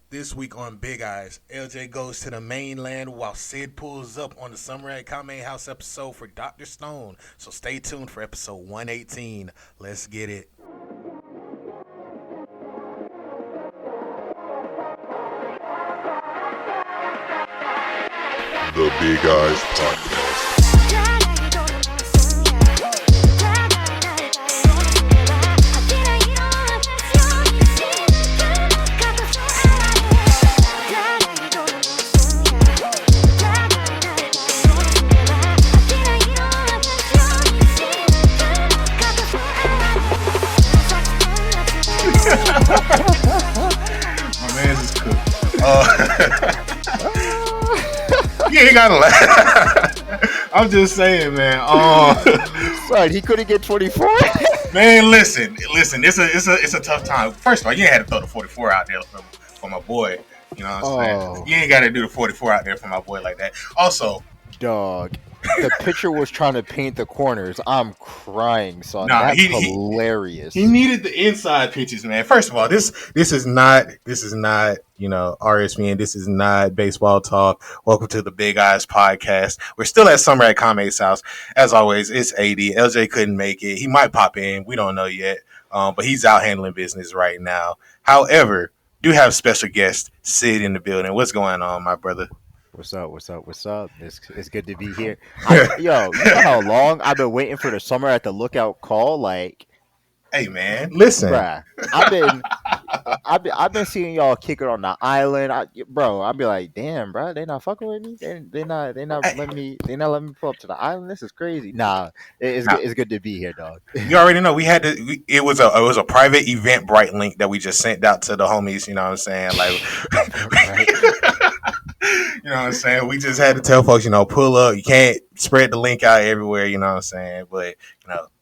This week on Big Eyes, LJ goes to the mainland while Sid pulls up on the Samurai Kame House episode for Dr. Stone. So stay tuned for episode 118. Let's get it. The Big Eyes Podcast. My man's is cooked. You ain't gotta laugh. I'm just saying, man. Son, he couldn't get 24. Man, listen. It's a tough time. First of all, you ain't had to throw the 44 out there for my boy. You know what I'm saying? You ain't got to do the 44 out there for my boy like that. Also, Dog, the picture was trying to paint the corners. I'm crying, son. Nah, That's hilarious. he needed the inside pitches, man. First of all, this is not RSVN. This is not baseball talk. Welcome to the Big Eyes Podcast. We're still at Summer at Kame's house. As always, it's AD. LJ couldn't make it. He might pop in. We don't know yet. But he's out handling business right now. However, do have special guest Sid in the building. What's going on, my brother? What's up? What's up? What's up? It's good to be here. Yo, you know how long I've been waiting for the summer at the lookout call? Like, Hey, man, listen. bruh, I've been seeing y'all kick it on the island. I'd be like, damn, bro, they not fucking with me. They not letting me pull up to the island. This is crazy. Nah, it's good to be here, dog. You already know we had to. It was a private Eventbrite link that we just sent out to the homies. You know what I'm saying? Like, Right. you know what I'm saying? We just had to tell folks, pull up. You can't spread the link out everywhere. You know what I'm saying? But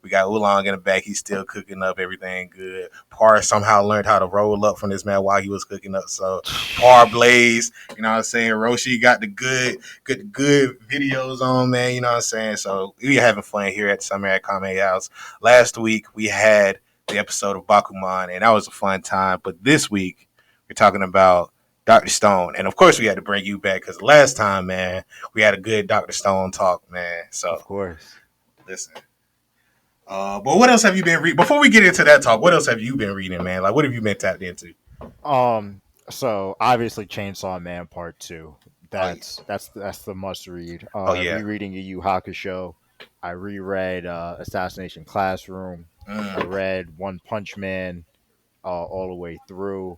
we got Oolong in the back. He's still cooking up everything good. Par somehow learned how to roll up from this man while he was cooking up. So Par Blaze, you know what I'm saying? Roshi got the good videos on, man. You know what I'm saying? So we having fun here at Summer at Kame House. Last week we had the episode of Bakuman, and that was a fun time. But this week we're talking about Dr. Stone. And of course we had to bring you back because last time, man, we had a good Dr. Stone talk, man. So Of course. listen. But what else have you been reading? Before we get into that talk, what else have you been reading, man? Like, what have you been tapped into? So obviously Chainsaw Man Part Two. That's the must read. Yeah. Rereading Yu Yu Hakusho. I reread Assassination Classroom. I Mm. read One Punch Man all the way through.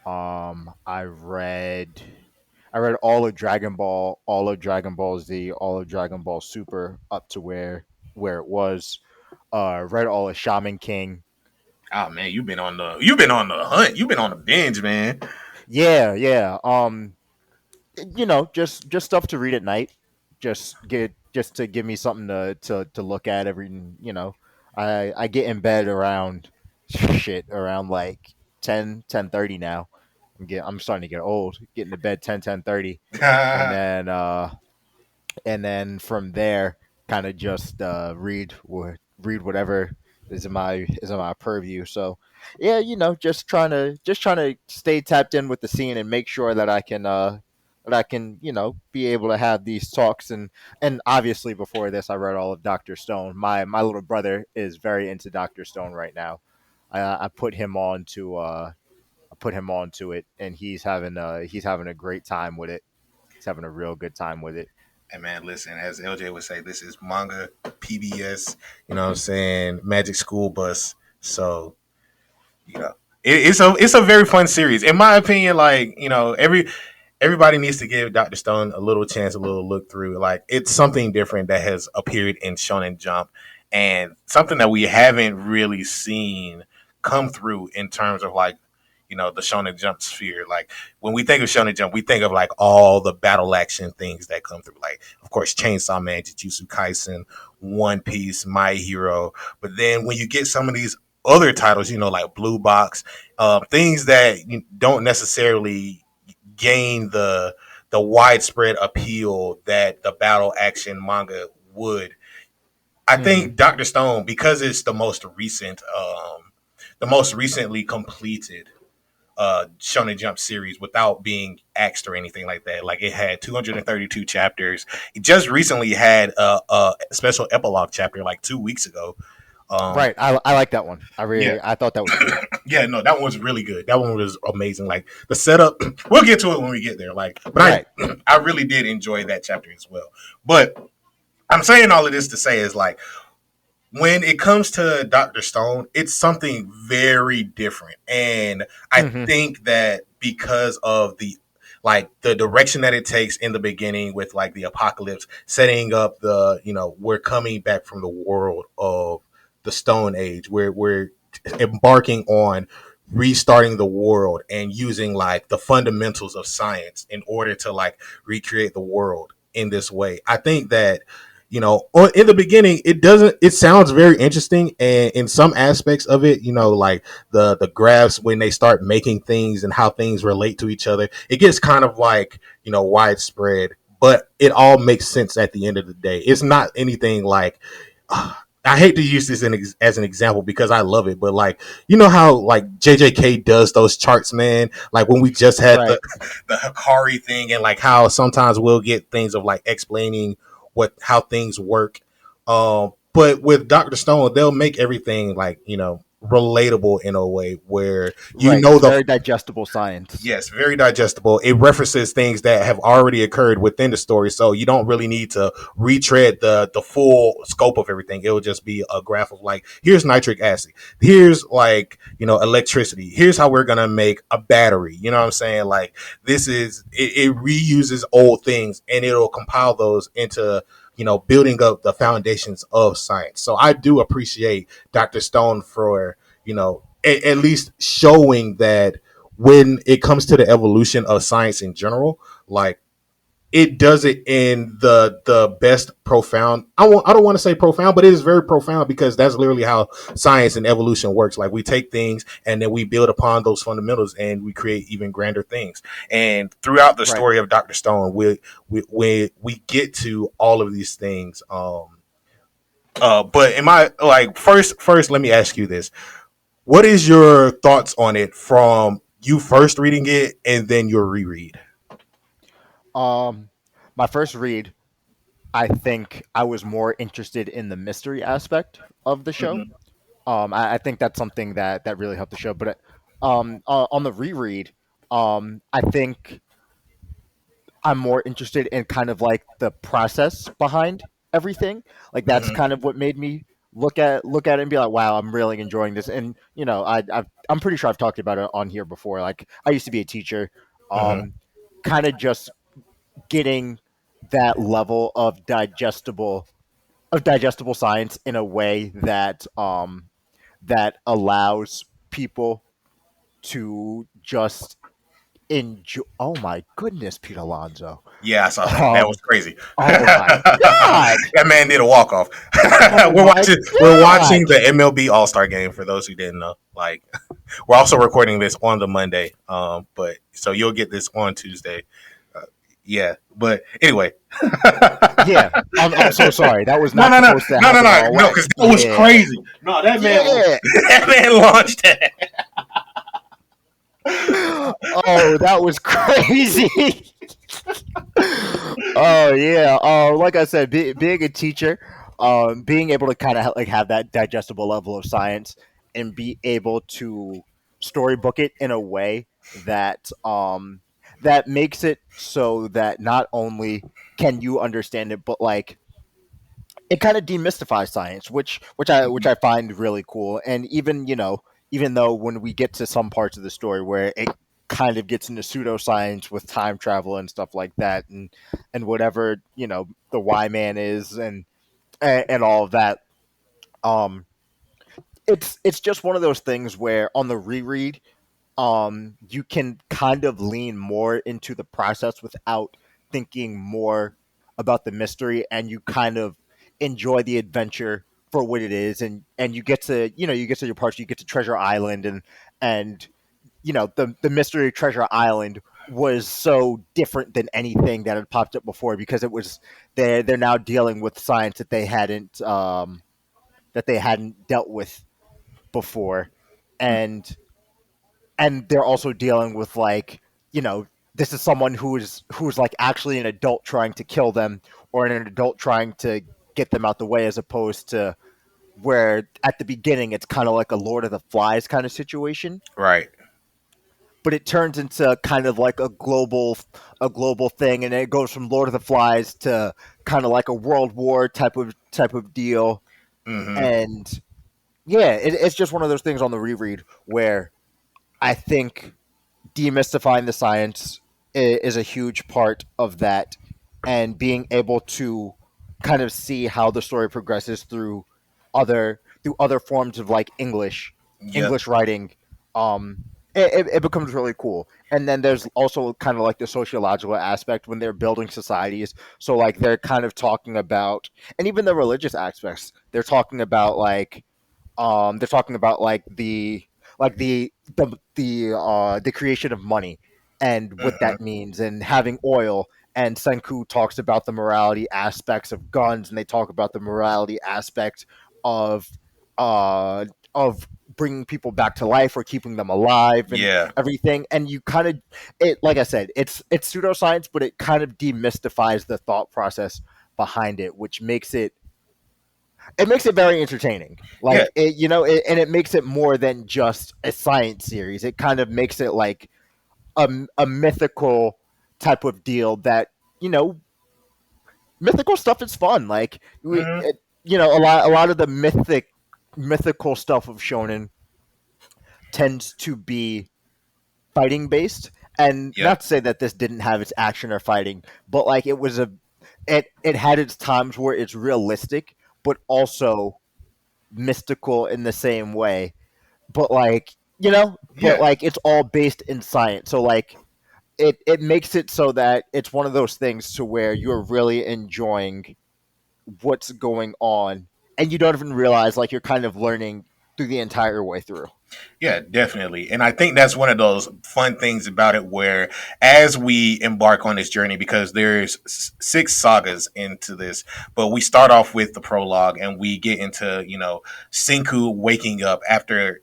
I read all of Dragon Ball, all of Dragon Ball Z, all of Dragon Ball Super up to where it was. Read all of Shaman King. Oh man, you've been on the hunt. You've been on the binge, man. Yeah, yeah. Just stuff to read at night. Just to give me something to look at every. I get in bed around around like 10:30 now. I'm starting to get old. Getting to bed 10:30, and then from there, kind of just read whatever is in my purview. So yeah, just trying to stay tapped in with the scene and make sure that I can be able to have these talks. And obviously before this I read all of Dr. Stone. My little brother is very into Dr. Stone right now. I put him on to it, and he's having a great time with it. He's having a real good time with it. And man, listen, as LJ would say, this is manga PBS. You know what I'm saying? Magic School Bus. So it's a very fun series, in my opinion. Like everybody needs to give Dr. Stone a little chance, a little look through. Like it's something different that has appeared in Shonen Jump, and something that we haven't really seen come through in terms of like the Shonen Jump sphere. Like when we think of Shonen Jump, we think of like all the battle action things that come through. Like of course Chainsaw Man, Jujutsu Kaisen, One Piece, My Hero. But then when you get some of these other titles, like Blue Box, things that you don't necessarily gain the widespread appeal that the battle action manga would. I Hmm. think Dr. Stone, because it's the most recently completed Shonen Jump series without being axed or anything like that. Like it had 232 chapters. It just recently had a special epilogue chapter like 2 weeks ago. Right. I like that one. Yeah, I thought that was cool. yeah, no, that one was really good. That one was amazing. Like the setup, we'll get to it when we get there. Like, but Right. I really did enjoy that chapter as well. But I'm saying all of this to say is like when it comes to Dr. Stone, it's something very different. And I Hmm. think that because of the direction that it takes in the beginning with like the apocalypse, setting up we're coming back from the world of the Stone Age, where we're embarking on restarting the world and using like the fundamentals of science in order to like recreate the world in this way. I think that in the beginning it sounds very interesting, and in some aspects of it, like the graphs when they start making things and how things relate to each other, it gets kind of like widespread, but it all makes sense at the end of the day. It's not anything like I hate to use this as an example because I love it, but like how like JJK does those charts, man. Like when we just had the Right. the Hikari thing, and like how sometimes we'll get things of like explaining how things work. But with Doctor Stone, they'll make everything like relatable in a way where Right. It's very digestible science. yes, very digestible. It references things that have already occurred within the story, so you don't really need to retread the full scope of everything. It'll just be a graph of like, here's nitric acid, here's like electricity, here's how we're gonna make a battery. You know what I'm saying? Like it reuses old things and it'll compile those into building up the foundations of science. So I do appreciate Dr. Stone for at least showing that when it comes to the evolution of science in general, like it does it in the best profound. I don't want to say profound, but it is very profound because that's literally how science and evolution works. Like we take things and then we build upon those fundamentals and we create even grander things. And throughout the Right. story of Dr. Stone, we get to all of these things. But am I like first? Let me ask you this: what is your thoughts on it from you first reading it and then your reread? Um, my first read, I think I was more interested in the mystery aspect of the show. Mm-hmm. I think that's something that really helped the show. But on the reread, I think I'm more interested in kind of like the process behind everything. Like that's Mm-hmm. kind of what made me look at it and be like, wow, I'm really enjoying this. And I'm pretty sure I've talked about it on here before. Like I used to be a teacher, Mm-hmm. um, kind of just getting that level of digestible science in a way that allows people to just enjoy. Oh my goodness, Pete Alonso. Yeah, I saw that. That Um, was crazy. oh my god. That man did a walk off. Oh we're my watching. We're watching god. the MLB All Star Game. For those who didn't know, like we're also recording this on the Monday. But so you'll get this on Tuesday. Uh, yeah, but anyway. Yeah, I'm so sorry. That was No, not no, no, supposed to no, no, happen no, all no, way. because that was Yeah. crazy. No, that man, Yeah. that man launched it. Oh, that was crazy. Oh yeah. Like I said, being a teacher, being able to kind of like have that digestible level of science and be able to storybook it in a way that makes it so that not only can you understand it, but like it kind of demystifies science, which I find really cool. And even though when we get to some parts of the story where it kind of gets into pseudoscience with time travel and stuff like that, and whatever the Y man is and all of that, um, it's just one of those things where on the reread, you can kind of lean more into the process without thinking more about the mystery, and you kind of enjoy the adventure for what it is. And you get to your parts, you get to Treasure Island, and the mystery of Treasure Island was so different than anything that had popped up before, because it was they're now dealing with science that they hadn't dealt with before. And and they're also dealing with like, you know, this is someone who's like actually an adult trying to kill them, or an adult trying to get them out the way, as opposed to where at the beginning it's kind of like a Lord of the Flies kind of situation, Right. but it turns into kind of like a global thing, and it goes from Lord of the Flies to kind of like a World War type of deal. Mm-hmm. And yeah, it's just one of those things on the reread where I think demystifying the science is a huge part of that, and being able to kind of see how the story progresses through other forms of like Yep. English writing. It becomes really cool. And then there's also kind of like the sociological aspect when they're building societies. So like they're kind of talking about, and even the religious aspects, they're talking about like the creation of money and what Mm-hmm. that means, and having oil. And Senku talks about the morality aspects of guns, and they talk about the morality aspect of uh of bringing people back to life or keeping them alive and Yeah. everything. And you kind of, it like I said, it's pseudoscience, but it kind of demystifies the thought process behind it, which makes it very entertaining. Yeah. Like it, you know, and it makes it more than just a science series. It kind of makes it like a mythical type of deal that, you know, mythical stuff is fun. Like Mm-hmm. you know, a lot of the mythical stuff of shonen tends to be fighting based. And Yep. not to say that this didn't have its action or fighting, but like it had its times where it's realistic, but also mystical in the same way. But like, you know, but Yeah. like it's all based in science. So like it makes it so that it's one of those things to where you're really enjoying what's going on, and you don't even realize like you're kind of learning through the entire way through. Yeah, definitely. And I think that's one of those fun things about it where as we embark on this journey, because there's six sagas into this, but we start off with the prologue and we get into, Senku waking up after,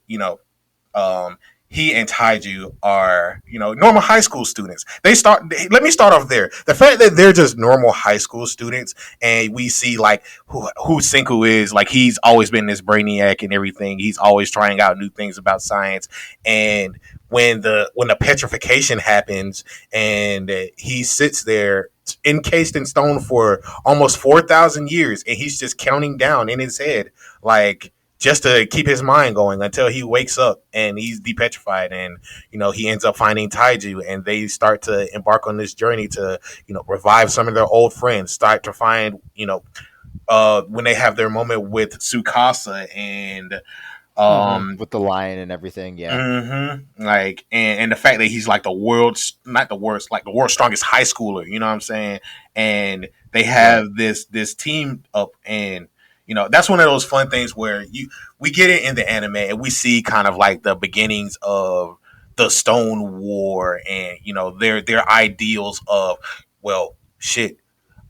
um, he and Taiju are, normal high school students. Let me start off there. The fact that they're just normal high school students and we see like who Senku is, like he's always been this brainiac and everything. He's always trying out new things about science. And when the petrification happens and he sits there encased in stone for almost 4,000 years and he's just counting down in his head, like just to keep his mind going until he wakes up and he's depetrified and he ends up finding Taiju and they start to embark on this journey to revive some of their old friends, start to find when they have their moment with Tsukasa and With the lion and everything, yeah. like and the fact that he's like the world's not the worst, like the world's strongest high schooler, you know what I'm saying? And they Right. have this team up and that's one of those fun things where we get it in the anime and we see kind of like the beginnings of the Stone War and their ideals of, well, shit,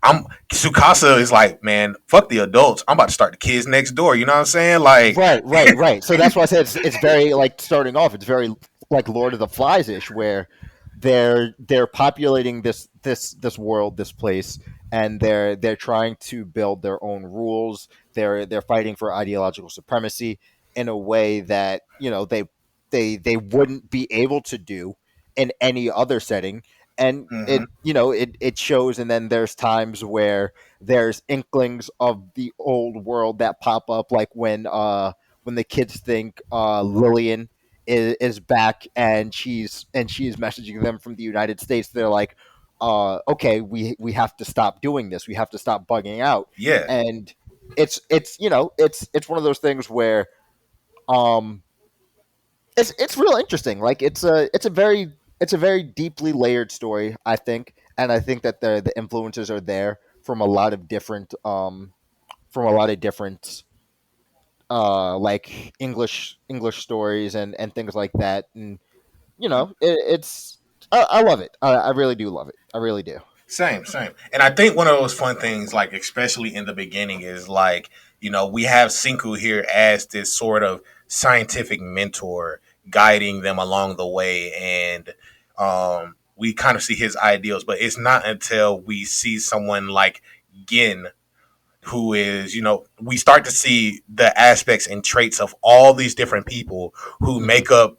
I'm Tsukasa is like, man, fuck the adults. I'm about to start the kids next door. You know what I'm saying? Like, Right. So that's why I said it's very like starting off. It's very like Lord of the Flies ish, where they're populating this world, this place, and they're trying to build their own rules. They're fighting for ideological supremacy in a way that they wouldn't be able to do in any other setting. And mm-hmm, it shows. And then there's times where there's inklings of the old world that pop up, like when the kids think Lillian is back, and she's messaging them from the United States. They're like, okay, we have to stop doing this. We have to stop bugging out. yeah, And it's one of those things where um it's real interesting. Like it's a very deeply layered story, I think. And I think that the influences are there from a lot of different like English stories and things like that. And it's I love it. I really do love it. I really do. same. And I think one of those fun things, like especially in the beginning, is like we have Senku here as this sort of scientific mentor, guiding them along the way, and we kind of see his ideals. But it's not until we see someone like Gin, who is, we start to see the aspects and traits of all these different people Hmm.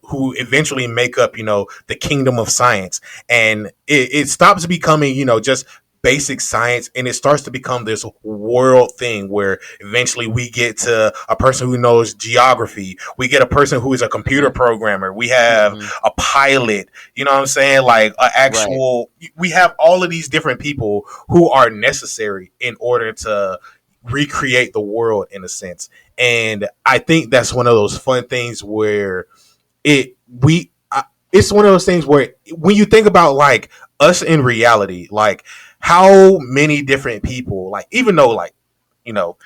who eventually make up, the kingdom of science. And it stops becoming, just basic science, and it starts to become this world thing where eventually we get to a person who knows geography. We get a person who is a computer Hmm. programmer. We have Hmm. a pilot, you know what I'm saying? Like an Right. actual, we have all of these different people who are necessary in order to recreate the world in a sense. And I think that's one of those fun things where it we it's one of those things where when you think about like us in reality, like how many different people, like even though like you know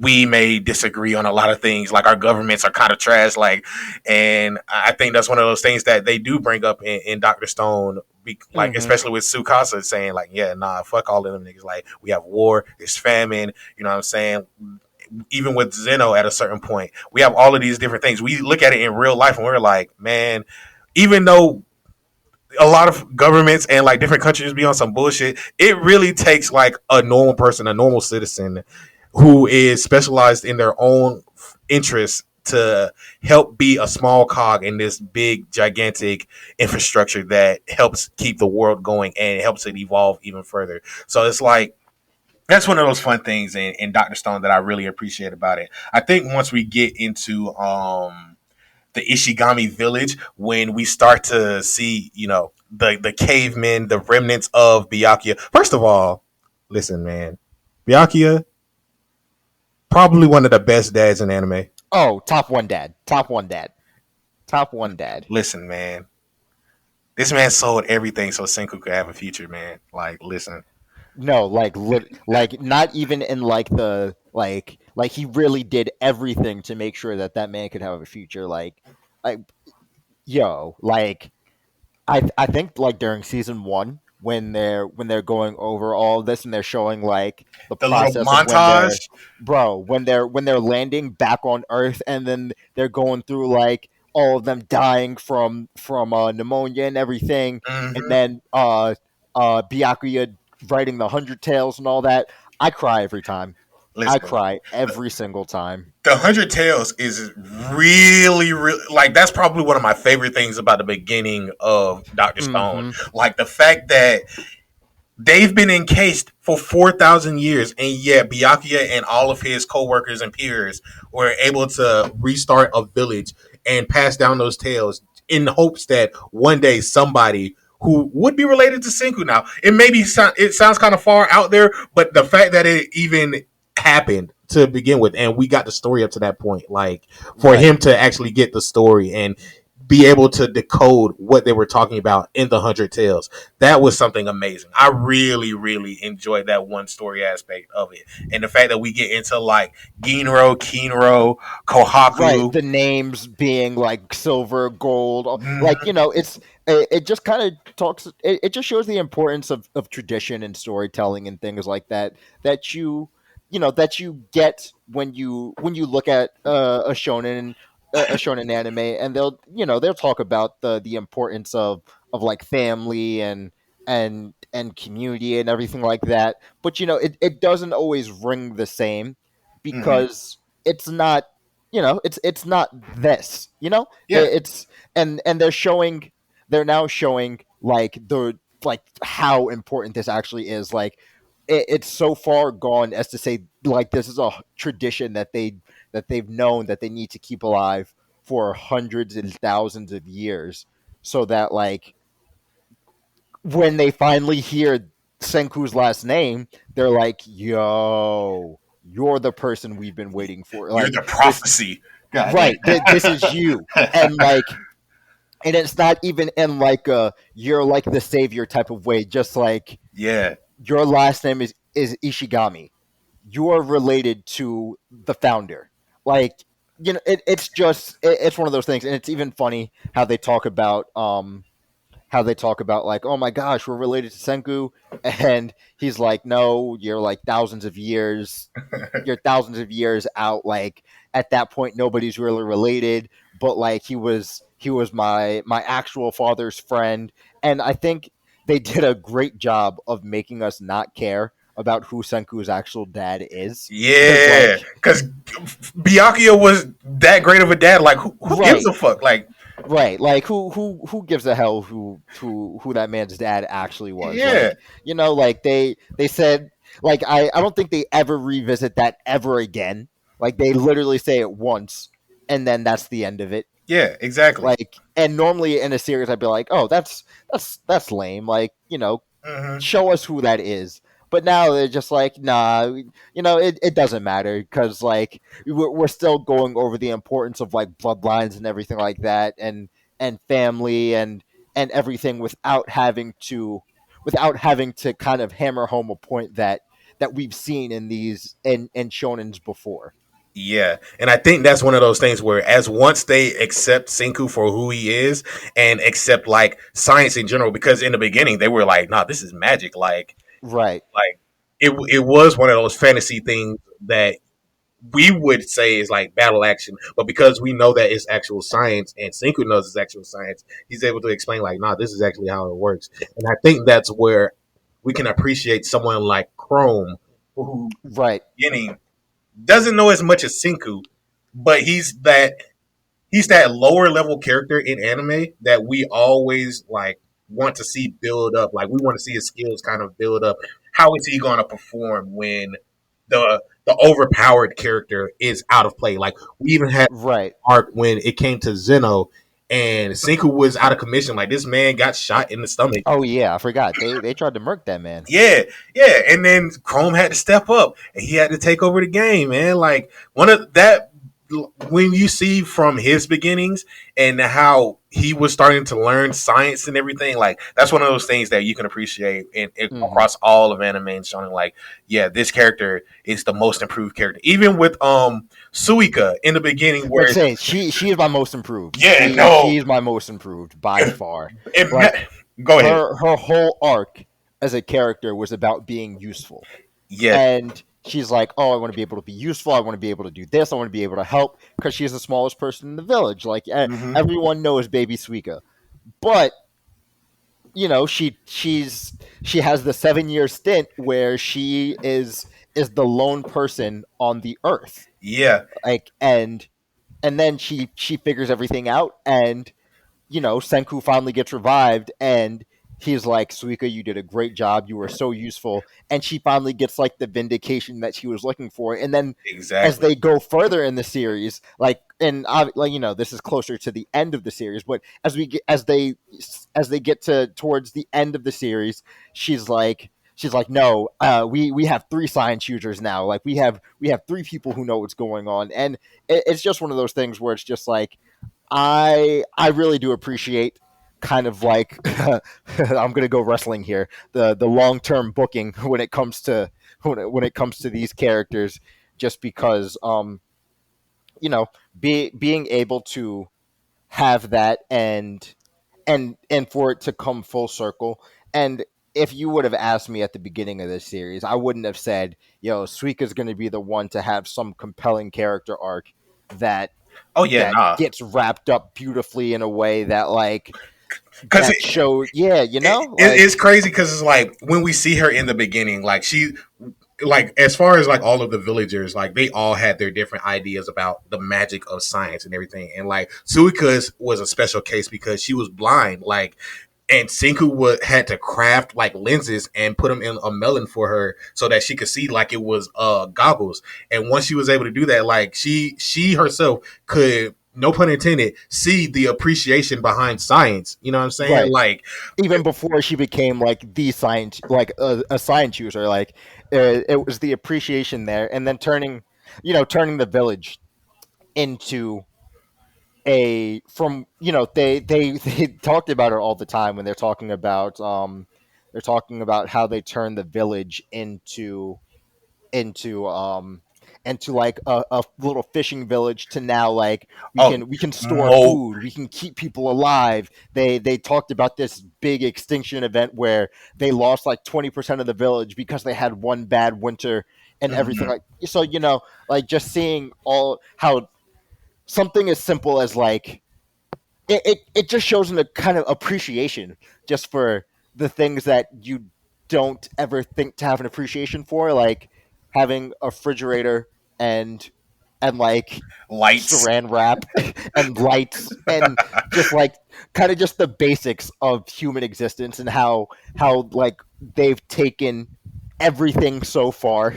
we may disagree on a lot of things, like our governments are kind of trash, like, and I think that's one of those things that they do bring up in Dr. Stone, like Hmm. especially with Sukasa saying like, yeah, nah, fuck all of them niggas, like we have war, there's famine, you know what I'm saying? Even with Zeno at a certain point, we have all of these different things. We look at it in real life and we're like, man, even though a lot of governments and like different countries be on some bullshit, it really takes like a normal person, a normal citizen who is specialized in their own interests to help be a small cog in this big gigantic infrastructure that helps keep the world going and helps it evolve even further. So it's like that's one of those fun things in Dr. Stone that I really appreciate about it. I think once we get into the Ishigami village, when we start to see, the cavemen, the remnants of Byakuya. First of all, listen, man, Byakuya, probably one of the best dads in anime. Oh, top one dad. Top one dad. Top one dad. Listen, man, this man sold everything so Senku could have a future, man. Like, listen, No, like not even in like the like he really did everything to make sure that that man could have a future. Like yo, like I think like during season one when they're going over all this and they're showing like the the little process of when they're montage. when they're landing back on Earth and then they're going through like all of them dying from pneumonia and everything, and Mm-hmm. then Byakuya writing the 100 tales and all that. I cry every time. I Listen, cry every single time. the 100 Tales is really, really like that's probably one of my favorite things about the beginning of Doctor Stone. Mm-hmm. Like the fact that they've been encased for 4,000 years, and yet Byakuya and all of his co-workers and peers were able to restart a village and pass down those tales in hopes that one day somebody who would be related to Senku, now it it sounds kind of far out there, but the fact that it even happened to begin with, and we got the story up to that point, like for Right. him to actually get the story and be able to decode what they were talking about in the 100 Tales, that was something amazing. I really, really enjoyed that one story aspect of it, and the fact that we get into like Ginro, Kinro, Right, Kohaku. the names being like silver, gold, like Mhm. it just kind of talks. It just shows the importance of tradition and storytelling and things like that that that you get when you look at a shonen anime, and they'll talk about the importance of like family and community and everything like that. But it doesn't always ring the same Mhm. because it's not it's not this Yeah. it's and they're now showing like the like how important this actually is. Like it's so far gone as to say like this is a tradition that they've known that they need to keep alive for hundreds and thousands of years, so that like when they finally hear Senku's last name, they're like, "Yo, you're the person we've been waiting for." You're Like the this, prophecy. God right? This is you, damn. and like, and it's not even in like a you're like the savior type of way. Just like Yeah. your last name is Ishigami. You're related to the founder. Like it's one of those things, and it's even funny how they talk about like, oh my gosh, we're related to Senku, and he's like, no, you're like thousands of years, you're thousands of years out. Like at that point, nobody's really related, but like He was my actual father's friend, and I think they did a great job of making us not care about who Senku's actual dad is, because Yeah, like because Byakuya was that great of a dad. Like, who gives right, a fuck? Like, right, like who gives a hell who that man's dad actually was? yeah, Like, like they said, like I don't think they ever revisit that ever again. Like they literally say it once, and then that's the end of it. yeah, exactly. Like, and normally in a series, I'd be like, oh, that's lame. Like, Hmm. show us who that is. But now they're just like, nah, it doesn't matter because like we're still going over the importance of like bloodlines and everything like that, and family and everything without having to kind of hammer home a point that we've seen in these in shonens before. Yeah, and I think that's one of those things where, as once they accept Senku for who he is and accept like science in general, because in the beginning they were like, "Nah, this is magic." Right, Like it was one of those fantasy things that we would say is like battle action, but because we know that it's actual science and Senku knows it's actual science, he's able to explain like, "Nah, this is actually how it works." And I think that's where we can appreciate someone like Chrome, who right. beginning doesn't know as much as Senku, but he's that lower level character in anime that we always like want to see build up. Like we want to see his skills kind of build up. How is he going to perform when the overpowered character is out of play? Like we even had Right. arc when it came to Zeno and Senku was out of commission. Like this man got shot in the stomach. Oh yeah, I forgot. They tried to murk that man. Yeah, yeah, and then Chrome had to step up and he had to take over the game, man. Like one of that when you see from his beginnings and how he was starting to learn science and everything, like that's one of those things that you can appreciate Hmm. across all of anime and showing like, yeah, this character is the most improved character. Even with Suika in the beginning, But where say she is my most improved. yeah, no, She's my most improved by far. Like go ahead, her whole arc as a character was about being useful, yeah, and she's like, oh, I want to be able to be useful. I want to be able to do this. I want to be able to help because she's the smallest person in the village. Like mm-hmm. everyone knows Baby Suika, but she has the 7 year stint where she is the lone person on the earth, Yeah, like, and then she figures everything out, and Senku finally gets revived, and he's like, Suika, you did a great job, you were so useful, and she finally gets like the vindication that she was looking for. And then as exactly. they go further in the series, like, and like, this is closer to the end of the series, but as they get to towards the end of the series, she's like, no, we have three science users now. Like we have three people who know what's going on, and it's just one of those things where it's just like, I really do appreciate kind of like I'm gonna go wrestling here, the long term booking when it comes to when it comes to these characters, just because being able to have that, and for it to come full circle. And if you would have asked me at the beginning of this series, I wouldn't have said, yo, Suika's going to be the one to have some compelling character arc that Oh yeah, that nah, gets wrapped up beautifully in a way that like because that show, yeah, it's crazy because it's like when we see her in the beginning, like she, like as far as like all of the villagers, like they all had their different ideas about the magic of science and everything, and like Suika's was a special case because she was blind, like. And Senku had to craft like lenses and put them in a melon for her so that she could see like it was goggles. And once she was able to do that, like she herself could, no pun intended, see the appreciation behind science. You know what I'm saying? right. Like Even before she became like the science, like a science user, like it was the appreciation there, and then turning the village into a from they talked about it all the time when they're talking about how they turn the village into into like a little fishing village, to now like we oh, can we can store mo food, we can keep people alive. They talked about this big extinction event where they lost like 20% of the village because they had one bad winter and everything, mhm. like, so like just seeing all how something as simple as like it just shows a kind of appreciation just for the things that you don't ever think to have an appreciation for, like having a refrigerator and like Lights. saran wrap and lights and just like kind of just the basics of human existence and how like they've taken everything so far.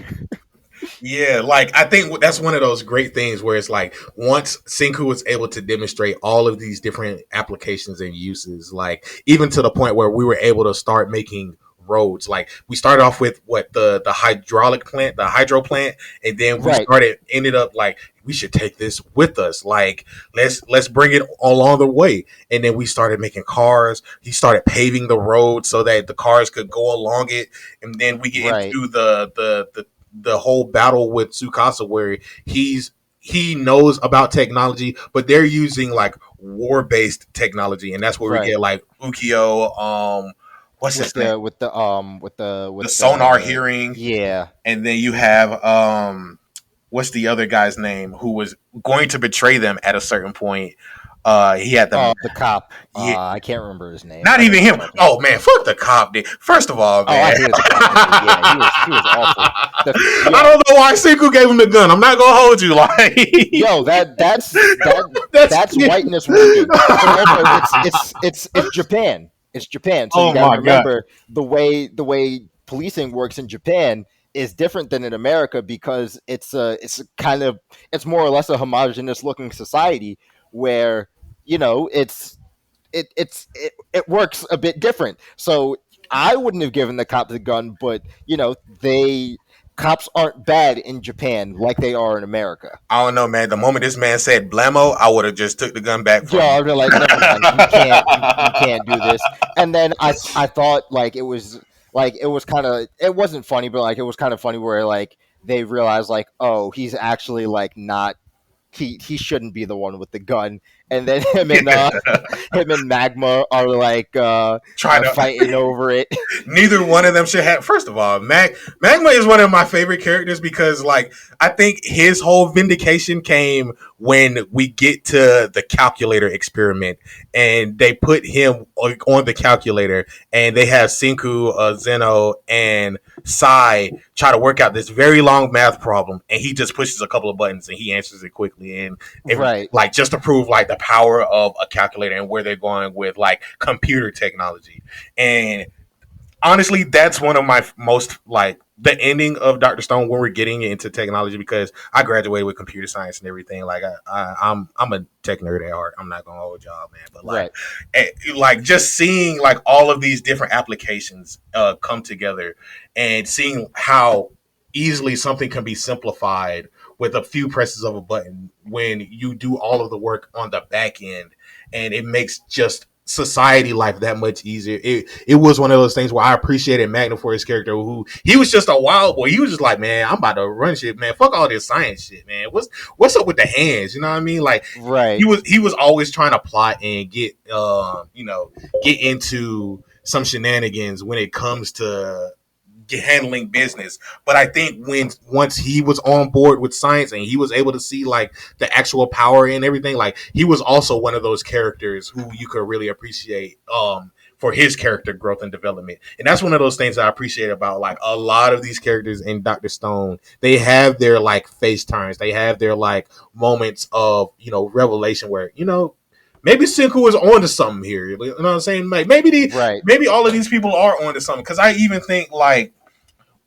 Yeah, like I think that's one of those great things where it's like once Senku was able to demonstrate all of these different applications and uses, like even to the point where we were able to start making roads. Like we started off with what the hydraulic plant, the hydro plant, and then we Right, started ended up like we should take this with us. Like let's bring it along the way. And then we started making cars. He started paving the road so that the cars could go along it. And then we get right, into the whole battle with Tsukasa where he knows about technology, but they're using like war based technology, and that's where we right. get like Ukio, what's his name, With the sonar the hearing, yeah. and then you have what's the other guy's name who was going to betray them at a certain point. He had the The cop. yeah, I can't remember his name. not I know even you're him. talking Oh about. man, fuck the cop, dude. First of all, Oh, I man. hated the cop movie. Yeah, he was awful. I Yeah, don't know why Senku gave him the gun. I'm not gonna hold you like yo, that's that's whiteness working. And also, it's Japan. It's Japan. So you oh got to my god. remember the way policing works in Japan is different than in America because it's a kind of it's more or less a homogenous looking society where it works a bit different. So I wouldn't have given the cop the gun, but they cops aren't bad in Japan like they are in America. I don't know, man. The moment this man said blammo, I would have just took the gun back Yo, from I'd him. be like, never mind, you can't do this. And then I thought like it was kind of it wasn't funny, but like it was kind of funny where like they realized like oh he's actually like not he shouldn't be the one with the gun, and then him and Magma are like Trying to fighting over it. neither one of them should have. First of all, Magma is one of my favorite characters because, like, I think his whole vindication came when we get to the calculator experiment, and they put him on the calculator, and they have Senku, Zeno, and Sai try to work out this very long math problem, and he just pushes a couple of buttons and he answers it quickly, and Right, like just to prove like the power of a calculator and where they're going with like computer technology. And honestly, that's one of my most like the ending of Dr. Stone when we're getting into technology because I graduated with computer science and everything. Like I'm a tech nerd at heart. I'm not gonna hold y'all, man. But right, like just seeing like all of these different applications come together and seeing how easily something can be simplified with a few presses of a button when you do all of the work on the back end, and it makes just society life that much easier. It was one of those things where I appreciated Magna for his character, who he was just a wild boy. He was just like, man, I'm about to run shit, man. Fuck all this science shit, man. What's up with the hands? You know what I mean? Like right, he was always trying to plot and get get into some shenanigans when it comes to handling business. But I think when once he was on board with science and he was able to see like the actual power and everything, like he was also one of those characters who you could really appreciate for his character growth and development. And that's one of those things I appreciate about like a lot of these characters in Dr. Stone. They have their like face turns. They have their like moments of, revelation where, maybe Senku is on to something here. You know what I'm saying? Like right, maybe all of these people are on to something. Cause I even think like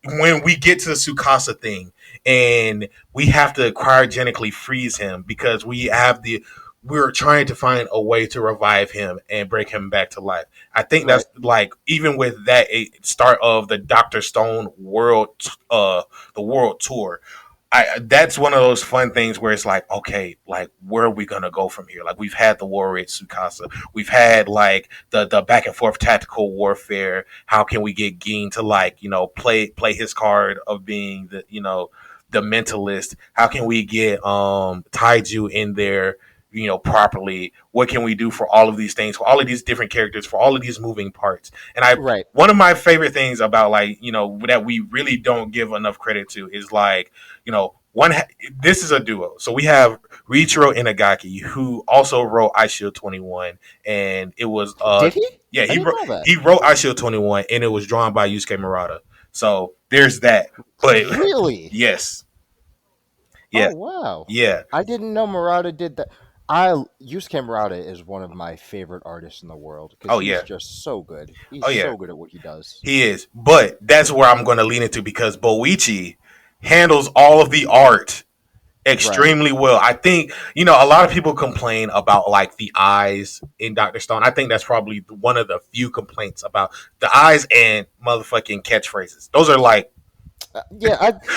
when we get to the Sukasa thing and we have to cryogenically freeze him because we're trying to find a way to revive him and bring him back to life. I think right, that's like even with that start of the Doctor Stone the world tour. That's one of those fun things where it's like, okay, like where are we gonna go from here? Like we've had the war with Tsukasa, we've had like the back and forth tactical warfare. How can we get Gin to like play his card of being the mentalist? How can we get Taiju in there? Properly. What can we do for all of these things, for all of these different characters, for all of these moving parts? And right, one of my favorite things about like that we really don't give enough credit to is like one. This is a duo. So we have Riichiro Inagaki, who also wrote Ice Shield 21, and it was Did he? yeah, I didn't know that. he wrote Ice Shield 21, and it was drawn by Yusuke Murata. So there's that. But Really? yes, Oh yeah, wow. yeah. I didn't know Murata did that. I Yusuke Murata is one of my favorite artists in the world because Oh he's yeah, just so good. He's oh yeah. so good at what he does. He is. But that's where I'm going to lean into because Boichi handles all of the art Right. extremely well. I think, a lot of people complain about like the eyes in Dr. Stone. I think that's probably one of the few complaints about the eyes and motherfucking catchphrases. Those are like Yeah,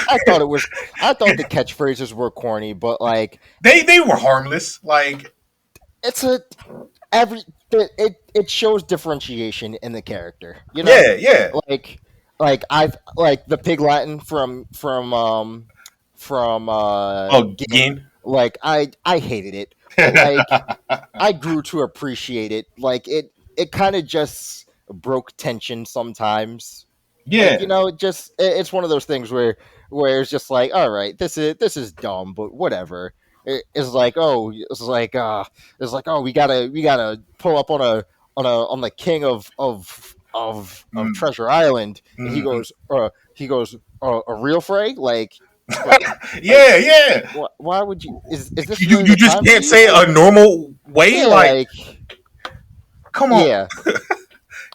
I thought it was. I thought the catchphrases were corny, but like they were harmless. Like it's a every it shows differentiation in the character. You know, yeah, yeah. like I've like the Pig Latin from Oh, Gin. Gin. Like I hated it, but like I grew to appreciate it. Like it kind of just broke tension sometimes. Like Yeah. just it's one of those things where it's just like, all right, this is dumb, but whatever. It's like, oh, we gotta pull up on the king of Mm, Treasure Island, and he mhm. goes a real fray, like like Yeah, yeah. why would you is this You really you the just time for can't you? say it a normal way. Yeah, Like, come on. yeah.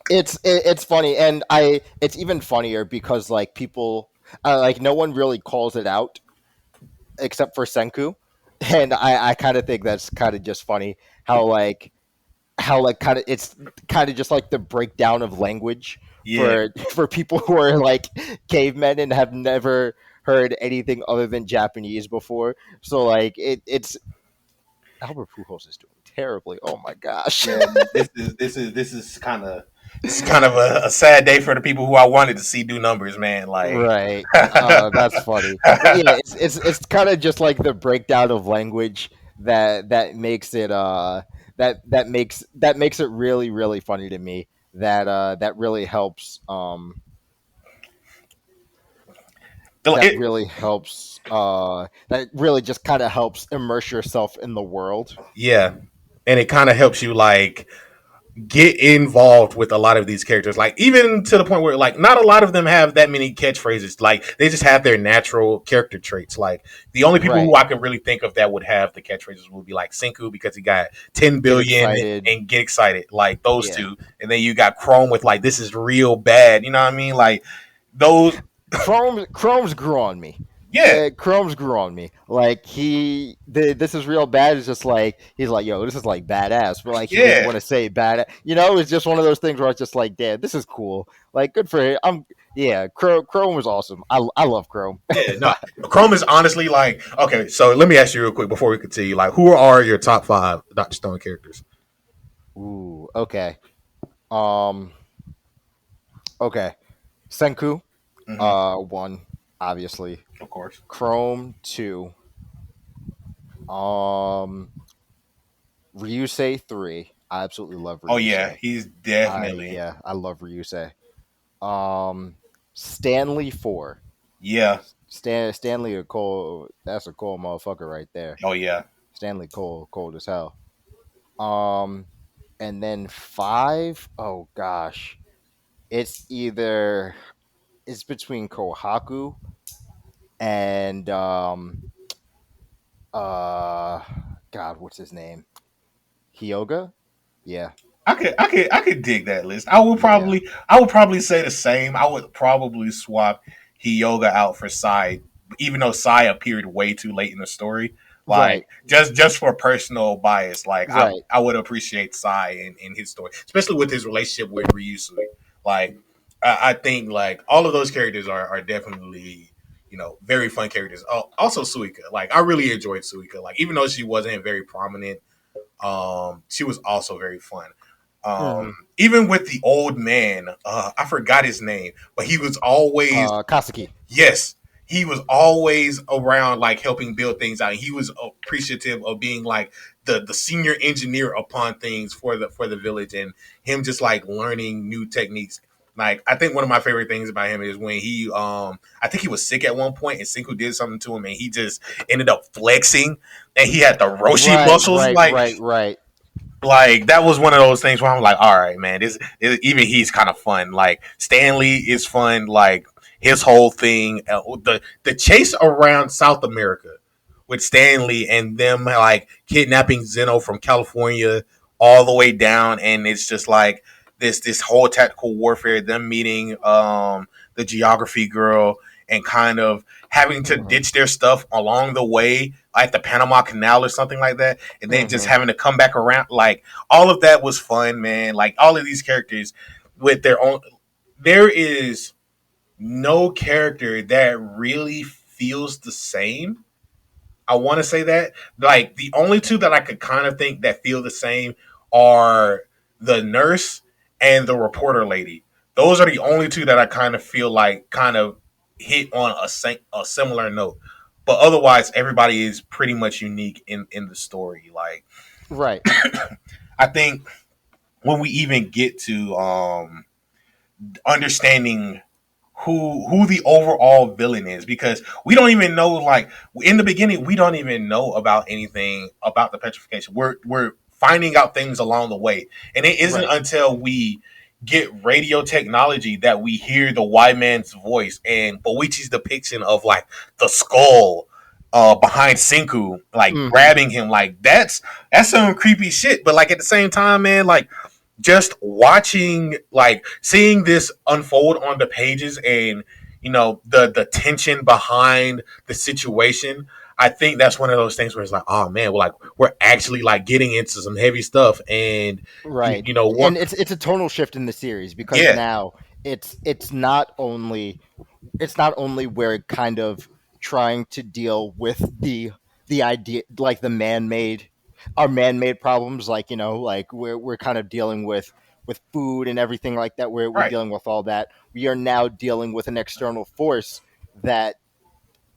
It's funny, and it's even funnier because like people like no one really calls it out except for Senku, and I kind of think that's kind of just funny how like kind of it's kind of just like the breakdown of language Yeah. for people who are like cavemen and have never heard anything other than Japanese before. So like it's Albert Pujols is doing terribly. Oh my gosh. Yeah, this is kind of a sad day for the people who I wanted to see do numbers, man. Like, Right. That's funny. But yeah, it's kind of just like the breakdown of language that makes it that makes it really really funny to me. That really helps it, that really just kind of helps immerse yourself in the world. yeah, and it kind of helps you like get involved with a lot of these characters. Like, even to the point where like not a lot of them have that many catchphrases. Like, they just have their natural character traits. Like, the only people who Right. I can really think of that would have the catchphrases would be like Senku because he got 10 Get billion excited. and get excited. Like those Yeah. two, and then you got Chrome with like this is real bad. You know what I mean? Like those. Chrome's grew on me. Yeah, Chrome's grew on me. Like this is real bad. It's just like he's like, yo, this is like badass, but like he didn't yeah. want to say bad. It's just one of those things where it's just like, damn, this is cool. Like, good for him. Yeah, Chrome was awesome. I love Chrome. Yeah, no. Chrome is honestly like okay. So let me ask you real quick before we continue. Like, who are your top five Doctor Stone characters? Ooh, okay. Um, okay. Senku, Hmm. one, obviously. Of course. Chrome, two. Um, Ryusei, three. I absolutely love Oh yeah, Ryusei. he's definitely I love Ryusei. Stanley, four. yeah. Stanley a cold. That's a cold motherfucker right there. Oh yeah. Stanley cold as hell. Um, and then five. Oh gosh, it's either it's between Kohaku and uh God, what's his name? Hyoga. Yeah, I could dig that list. yeah. I would probably say the same. I would probably swap Hyoga out for Sai, even though Sai appeared way too late in the story. Right, Like just for personal bias, like I right. I would appreciate Sai in his story, especially with his relationship with Ryusui. Like I think like all of those characters are definitely very fun characters. Oh, also Suika, like I really enjoyed Suika. Like even though she wasn't very prominent, she was also very fun. Mm-hmm. Even with the old man, I forgot his name, but he was always Kasaki. yes, he was always around, like helping build things out. He was appreciative of being like the senior engineer upon things for the village, and him just like learning new techniques. Like I think one of my favorite things about him is when he I think he was sick at one point and Senku did something to him and he just ended up flexing and he had the Roshi Right, muscles right, right, right. like that was one of those things where I'm like, all right, man, even he's kind of fun. Like Stanley is fun. Like his whole thing, the chase around South America with Stanley and them like kidnapping Zeno from California all the way down, and it's just like this whole tactical warfare. Them meeting the geography girl and kind of having to Mm-hmm. ditch their stuff along the way, like the Panama Canal or something like that, and then just Mm-hmm. having to come back around. Like all of that was fun, man. Like all of these characters with their own. There is no character that really feels the same. I want to say that. Like the only two that I could kind of think that feel the same are the nurse and the reporter lady. Those are the only two that I kind of feel like kind of hit on a similar note. But otherwise, everybody is pretty much unique in the story. Like Right, I think when we even get to understanding who the overall villain is, because we don't even know, like in the beginning we don't even know about anything about the petrification. We're finding out things along the way, and it isn't right. until we get radio technology that we hear the white man's voice and Boichi's depiction of like the skull behind Senku, like Mm-hmm. grabbing him. Like that's some creepy shit, but like at the same time, man, like just watching, like seeing this unfold on the pages, and the tension behind the situation. I think that's one of those things where it's like, oh man, we're actually like getting into some heavy stuff, and Right. one, And it's a tonal shift in the series because yeah, now it's not only we're kind of trying to deal with the idea, like the man-made our man-made problems, like like we're kind of dealing with food and everything like that. We're right, dealing with all that. We are now dealing with an external force that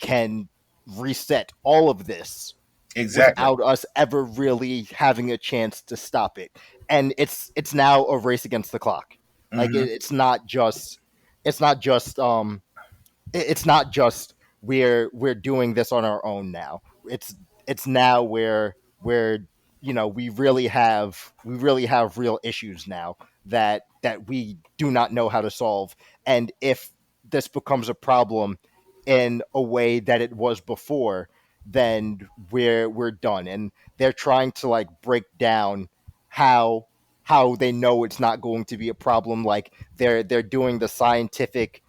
can reset all of this exactly, without us ever really having a chance to stop it. And it's now a race against the clock. Like hmm it's not just it's not just we're doing this on our own now. It's now where we really have real issues now that we do not know how to solve. And if this becomes a problem in a way that it was before, then we're done. And they're trying to like break down how they know it's not going to be a problem. Like they're doing the scientific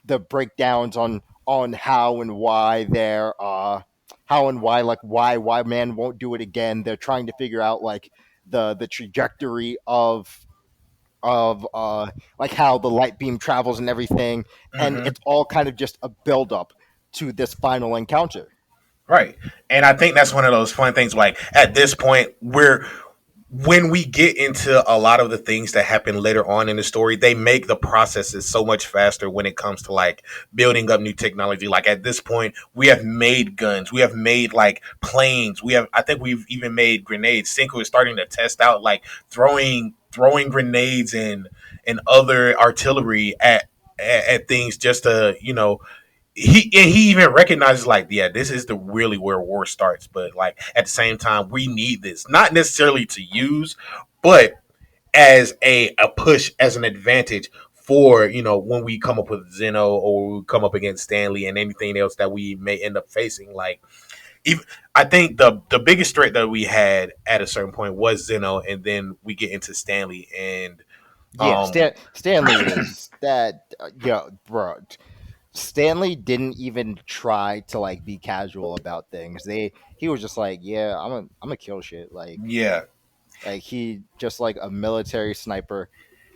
the breakdowns on how and why they're how and why, like why man won't do it again. They're trying to figure out like the trajectory of like how the light beam travels and everything, and hmm it's all kind of just a build up to this final encounter. right. And I think that's one of those fun things. Like at this point, when we get into a lot of the things that happen later on in the story, they make the processes so much faster when it comes to like building up new technology. Like at this point, we have made guns, we have made like planes, I think we've even made grenades. Cinco is starting to test out like throwing grenades and other artillery at things just to he even recognizes like, yeah, this is the really where war starts, but like at the same time we need this not necessarily to use, but as a push, as an advantage for when we come up with Zeno or we come up against Stanley and anything else that we may end up facing. Like even I think the biggest threat that we had at a certain point was Zeno, and then we get into Stanley and Yeah, um Stanley is that bro. Stanley didn't even try to like be casual about things. He was just like, yeah, I'm a kill shit. yeah. Like he just like a military sniper,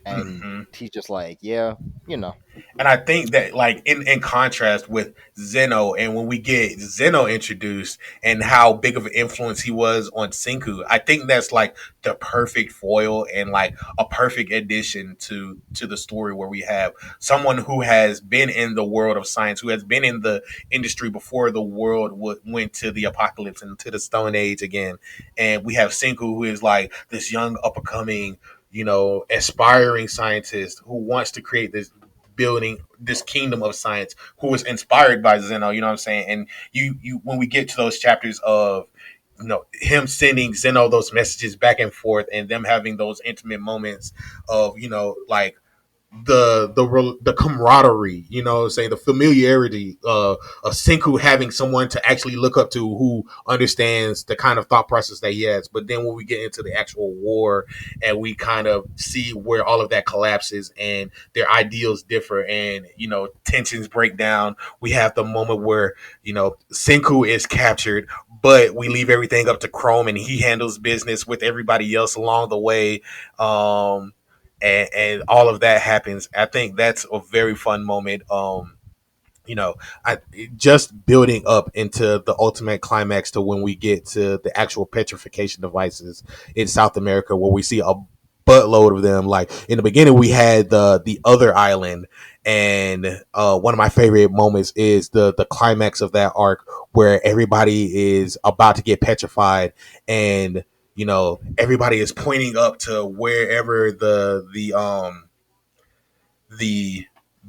and hmm he's just like, yeah, you know, And I think that, like, in contrast with Zeno, and when we get Zeno introduced and how big of an influence he was on Senku, I think that's like the perfect foil and like a perfect addition to the story, where we have someone who has been in the world of science, who has been in the industry before the world went to the apocalypse and to the Stone Age again, and we have Senku, who is like this young up and coming aspiring scientist who wants to create this building, this kingdom of science, who was inspired by Zeno. You know what I'm saying? And you when we get to those chapters of him sending Zeno those messages back and forth, and them having those intimate moments of like the camaraderie, say the familiarity of Senku having someone to actually look up to who understands the kind of thought process that he has. But then when we get into the actual war and we kind of see where all of that collapses and their ideals differ and tensions break down, we have the moment where Senku is captured, but we leave everything up to Chrome and he handles business with everybody else along the way. And all of that happens. I think that's a very fun moment. I just building up into the ultimate climax to when we get to the actual petrification devices in South America, where we see a buttload of them. Like in the beginning, we had the other island, and one of my favorite moments is the climax of that arc where everybody is about to get petrified, and everybody is pointing up to wherever the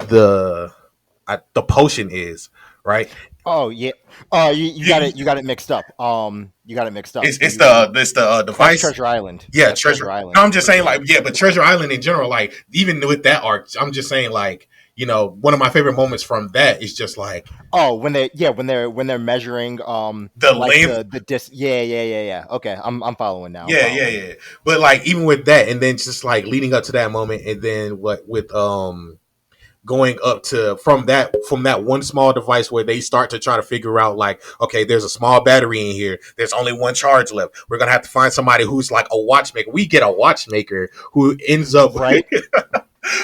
the potion is, right? Oh yeah. Oh, you got You, it. You got it mixed up. You got it mixed up. it's the That's device. Treasure Island. Yeah, That's treasure. Treasure No, Island. I'm just saying, like, yeah, but Treasure Island in general, like, even with that arc, I'm just saying, like, one of my favorite moments from that is just like Oh, when they're measuring the like length. the dis. Yeah. Okay, I'm following now. I'm Yeah, yeah, following. yeah. But like even with that, and then just like leading up to that moment, and then what with going up to from that one small device where they start to try to figure out like, okay, there's a small battery in here, there's only one charge left, we're gonna have to find somebody who's like a watchmaker. We get a watchmaker who ends up Right.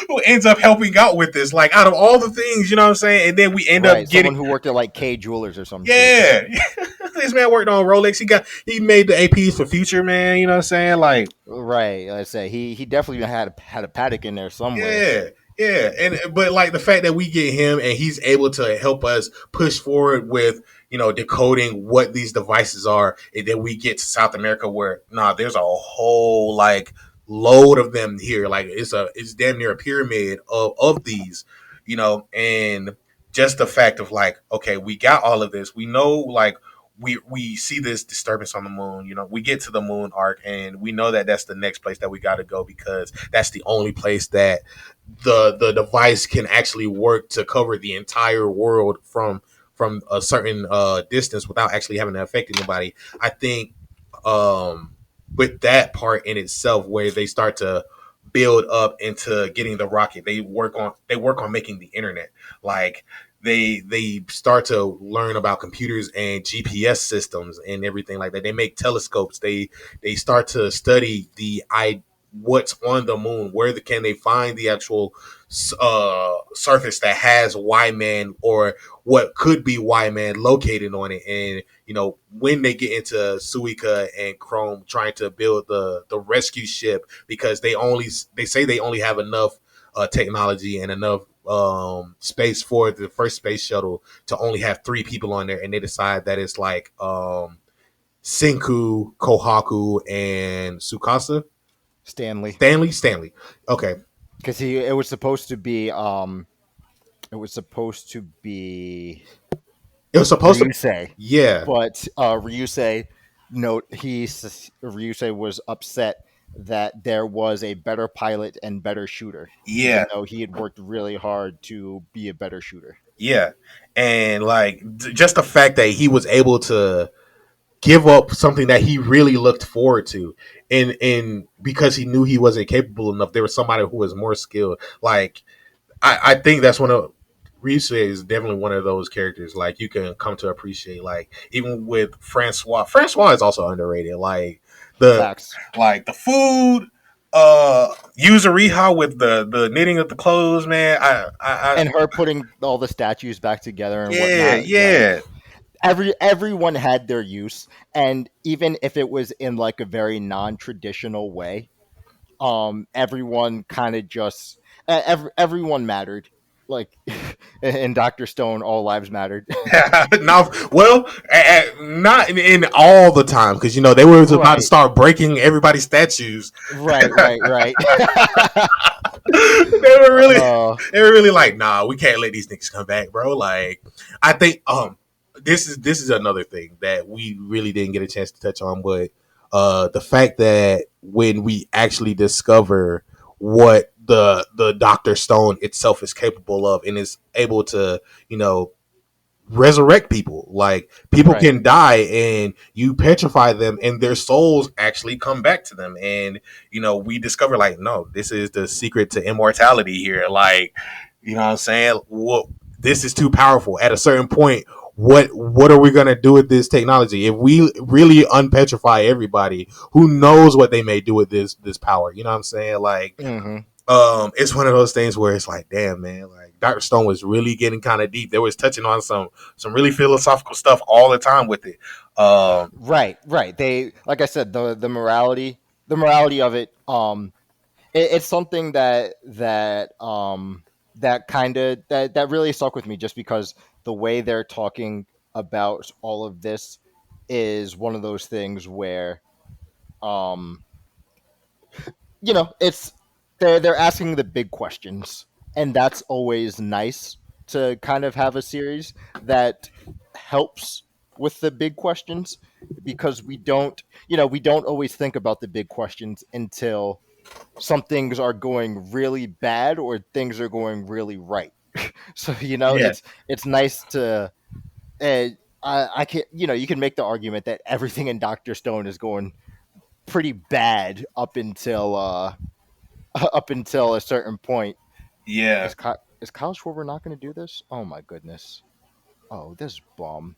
who ends up helping out with this, like out of all the things, you know what I'm saying? And then we end up Right. getting, Someone who worked at like K Jewelers or some shit. yeah. This man worked on Rolex. He made the APs for Future, man, you know what I'm saying? Like, Right. Like I say he definitely had a paddock in there somewhere. yeah, yeah, and but like the fact that we get him and he's able to help us push forward with decoding what these devices are, and then we get to South America where there's a whole like load of them here. Like it's damn near a pyramid of these, and just the fact of like, okay, we got all of this. We know like we see this disturbance on the moon. We get to the moon arc, and we know that that's the next place that we got to go because that's the only place that the device can actually work to cover the entire world from a certain distance without actually having to affect anybody. I think with that part in itself, where they start to build up into getting the rocket, they work on making the internet. Like they start to learn about computers and GPS systems and everything like that. They make telescopes. They start to study what's on the moon. Can they find the actual surface that has Y-Man or what could be Y-Man located on it? And when they get into Suika and Chrome trying to build the rescue ship, because they say they only have enough technology and enough space for the first space shuttle to only have three people on there, and they decide that it's like Senku, Kohaku, and Sukasa. Stanley, Stanley. Okay. because he it was supposed to be it was supposed to be It was supposed to. Ryusei, Yeah. but Ryusei Ryusei was upset that there was a better pilot and better shooter, even Yeah. though he had worked really hard to be a better shooter. Yeah. And like just the fact that he was able to give up something that he really looked forward to, and because he knew he wasn't capable enough, there was somebody who was more skilled. Like I think that's one of Reese is definitely one of those characters like you can come to appreciate. Like even with Francois, Francois is also underrated. Like the Facts. the food, Yuzuriha with the knitting of the clothes, man. I And her putting all the statues back together and yeah, whatnot, like yeah, everyone had their use, and even if it was in like a very non-traditional way, everyone kind of just everyone mattered. like in Doctor Stone, all lives mattered. Now, well, not in all the time because they were about to Right, start breaking everybody's statues. right. they were really, uh, they were really like, nah, we can't let these niggas come back, bro. Like, I think this is another thing that we really didn't get a chance to touch on, but the fact that when we actually discover what the Doctor Stone itself is capable of and is able to, resurrect people. Like people right. can die and you petrify them and their souls actually come back to them. And we discover like, no, this is the secret to immortality here. Like, you know what I'm saying? Well, this is too powerful. At a certain point, what are we gonna do with this technology? If we really unpetrify everybody, who knows what they may do with this power? You know what I'm saying? Like Hmm. it's one of those things where it's like, damn, man, like Dr. Stone was really getting kind of deep. They was touching on some really philosophical stuff all the time with it. Right. They, like I said, the morality of it. It's something that kind of that really stuck with me, just because the way they're talking about all of this is one of those things where um it's they're asking the big questions, and that's always nice to kind of have a series that helps with the big questions, because we don't always think about the big questions until some things are going really bad or things are going really right. So Yeah, it's nice to uh, I can you can make the argument that everything in Doctor Stone is going pretty bad up until a certain point. yeah. Is Kyle Schwarber not going to do this? Oh my goodness! Oh, this bum!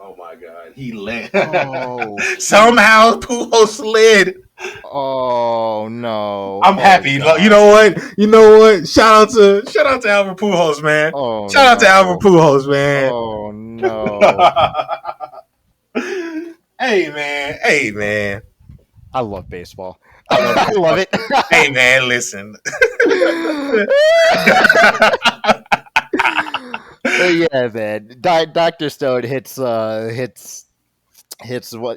Oh my God, he led. Oh, Somehow Pujo slid. oh no! I'm Oh happy. You god! know what? You know what? Shout out to Albert Pujols, man. Oh Shout out to Albert no! Pujols, man. Oh no! Hey man, hey man, I love baseball. I love it. hey man. Listen. Yeah, man. Doctor Stone hits what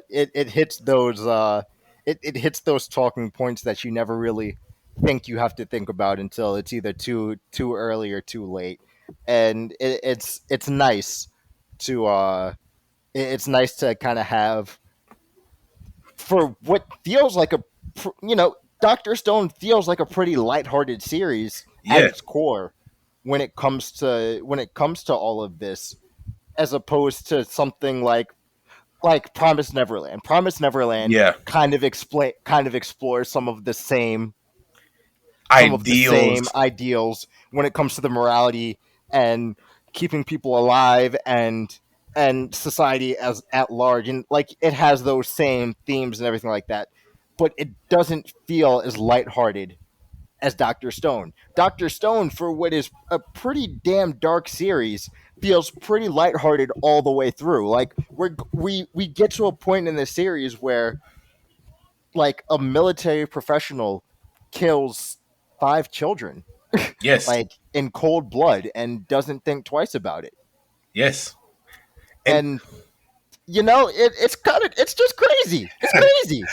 it hits those it hits those talking points that you never really think you have to think about until it's either too early or too late. And it's nice to it's nice to kind of have, for what feels like Doctor Stone feels like a pretty lighthearted series at Yeah, its core when it comes to all of this, as opposed to something like Promise Neverland. Promise Neverland yeah. kind of explores some of the same Ideals. ideals when it comes to the morality and keeping people alive and society as at large, and like it has those same themes and everything like that, but it doesn't feel as lighthearted as Doctor Stone. Doctor Stone, for what is a pretty damn dark series, feels pretty lighthearted all the way through. Like we get to a point in the series where like a military professional kills 5 children, Yes, like in cold blood, and doesn't think twice about it. yes. And And it's just crazy. It's crazy.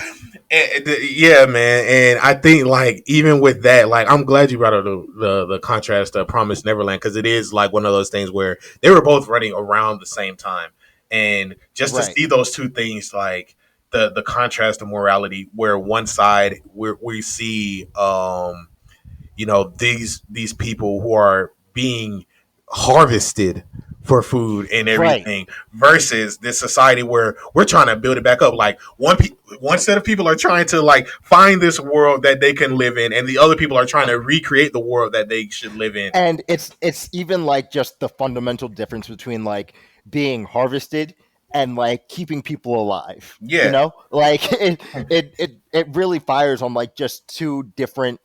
yeah, man. And I think like even with that, like I'm glad you brought up the contrast to Promise Neverland because it is like one of those things where they were both running around the same time, and just to Right. see those two things, like the contrast of morality, where one side we see these people who are being harvested for food and Right. everything versus this society where we're trying to build it back up. Like one set of people are trying to like find this world that they can live in and the other people are trying to recreate the world that they should live in. And it's even like just the fundamental difference between like being harvested and like keeping people alive. Yeah, Like it really fires on like just two different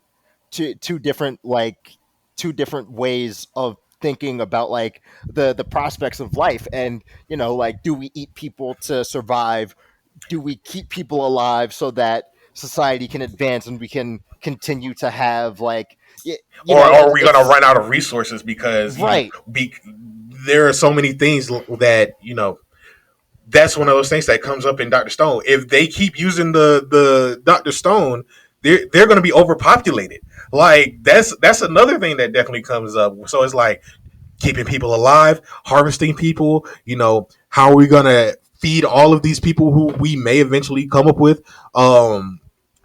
ways of thinking about like the prospects of life. And like, do we eat people to survive? Do we keep people alive so that society can advance and we can continue to have like you or know, are we gonna it's run out of resources because right, there are so many things that that's one of those things that comes up in Doctor Stone. If they keep using the Doctor Stone, they're going to be overpopulated. Like that's another thing that definitely comes up. So it's like keeping people alive, harvesting people. How are we going to feed all of these people who we may eventually come up with?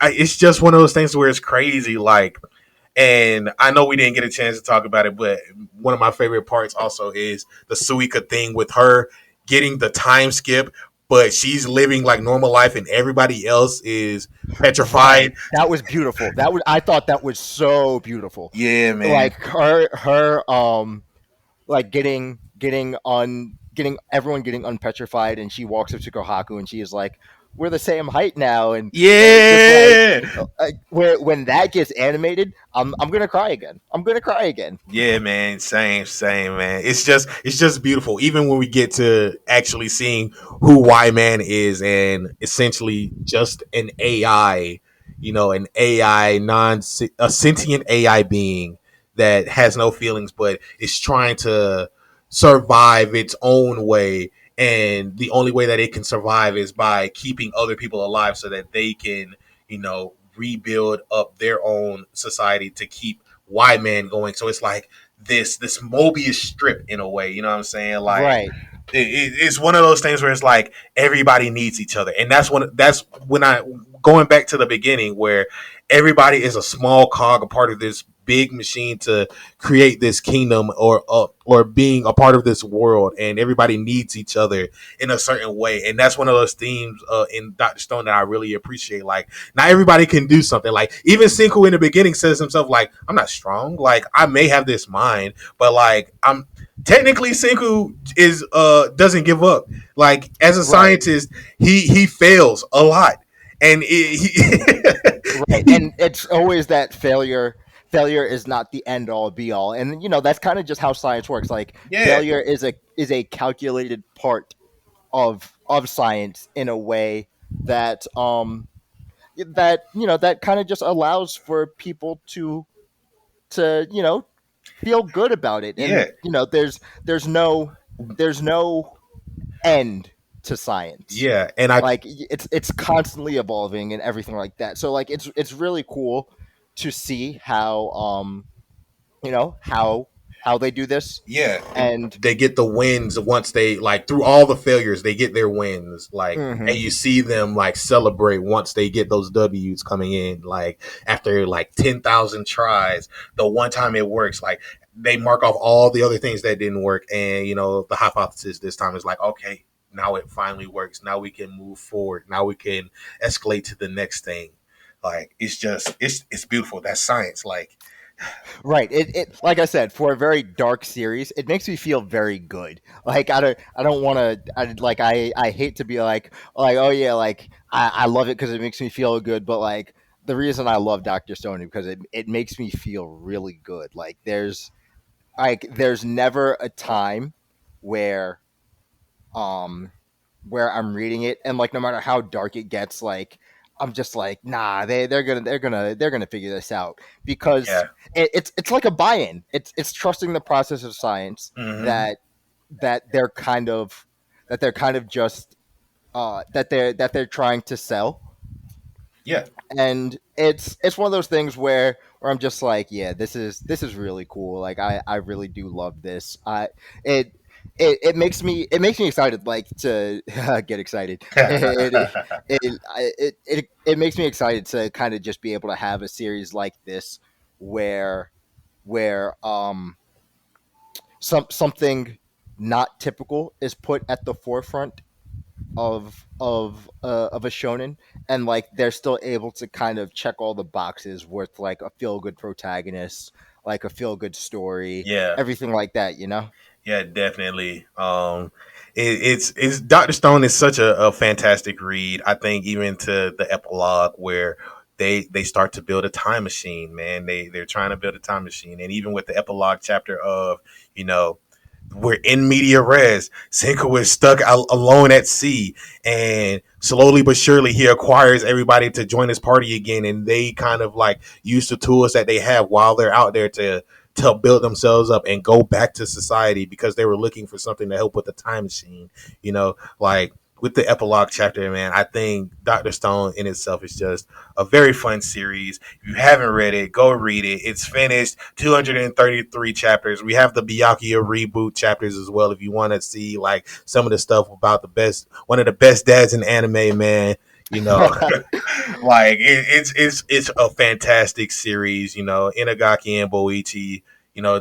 It's just one of those things where it's crazy. Like, and I know we didn't get a chance to talk about it, but one of my favorite parts also is the Suika thing with her getting the time skip, but she's living like normal life and everybody else is right. petrified. That was beautiful. I thought that was so beautiful. Yeah, man. Like her like getting everyone getting unpetrified, and she walks up to Kohaku and she is like, we're the same height now, and just Yeah. where when that gets animated, I'm gonna cry again. I'm gonna cry again. Yeah, man. Same, man. It's just beautiful. Even when we get to actually seeing who Y Man is and essentially just an AI, an AI a sentient AI being that has no feelings but is trying to survive its own way. And the only way that it can survive is by keeping other people alive so that they can, rebuild up their own society to keep Y Man going. So it's like this Mobius strip in a way. You know what I'm saying? Like Right, it's one of those things where it's like everybody needs each other, and that's when I going back to the beginning where everybody is a small cog, a part of this big machine to create this kingdom or being a part of this world, and everybody needs each other in a certain way, and that's one of those themes in Doctor Stone that I really appreciate. Like, not everybody can do something. Like, even Senku in the beginning says himself, like, I'm not strong. Like, I may have this mind, but like I'm technically Senku is doesn't give up. Like, as a right, scientist, he fails a lot, and right. And it's always that failure is not the end all be all, and that's kind of just how science works. Like, yeah, failure is a calculated part of science in a way that that kind of just allows for people to feel good about it. And yeah, there's no end to science. yeah, and I Like, it's constantly evolving and everything like that. So like it's really cool to see how how they do this. yeah, And they get the wins once they like through all the failures they get their wins, like, and mhm, you see them like celebrate once they get those W's coming in, like after like 10,000 tries, the one time it works, like they mark off all the other things that didn't work, and the hypothesis this time is like, okay, now it finally works, now we can move forward, now we can escalate to the next thing. Like, it's beautiful. That's science. Like, right. It like I said, for a very dark series, it makes me feel very good. Like, I don't want to. I hate to be like, oh yeah, like I love it because it makes me feel good. But like, the reason I love Doctor Stone is because it makes me feel really good. There's never a time where um I'm reading it, and like no matter how dark it gets, like I'm just like, nah, they're gonna figure this out, because yeah. it's like a buy-in. It's trusting the process of science Hmm. that they're kind of just that they're trying to sell. Yeah. And it's one of those things where I'm just like, yeah, this is really cool. Like, I really do love this. It it makes me excited, like, to get excited. It makes me excited to kind of just be able to have a series like this, where something not typical is put at the forefront of a shonen, and like they're still able to kind of check all the boxes with like a feel good protagonist, like a feel good story, Yeah. everything like that. Yeah, definitely. It's Doctor Stone is such a fantastic read. I think even to the epilogue where they start to build a time machine, man. They're trying to build a time machine, and even with the epilogue chapter of you know we're in media res. Senku is stuck alone at sea, and slowly but surely he acquires everybody to join his party again, and they kind of like use the tools that they have while they're out there to build themselves up and go back to society because they were looking for something to help with the time machine. Like with the epilogue chapter, man, I think Dr. Stone in itself is just a very fun series. If you haven't read it, go read it. It's finished, 233 chapters. We have the Byakuya reboot chapters as well. If you want to see like some of the stuff about one of the best dads in anime, man. You know, like it's a fantastic series. Inagaki and Boichi,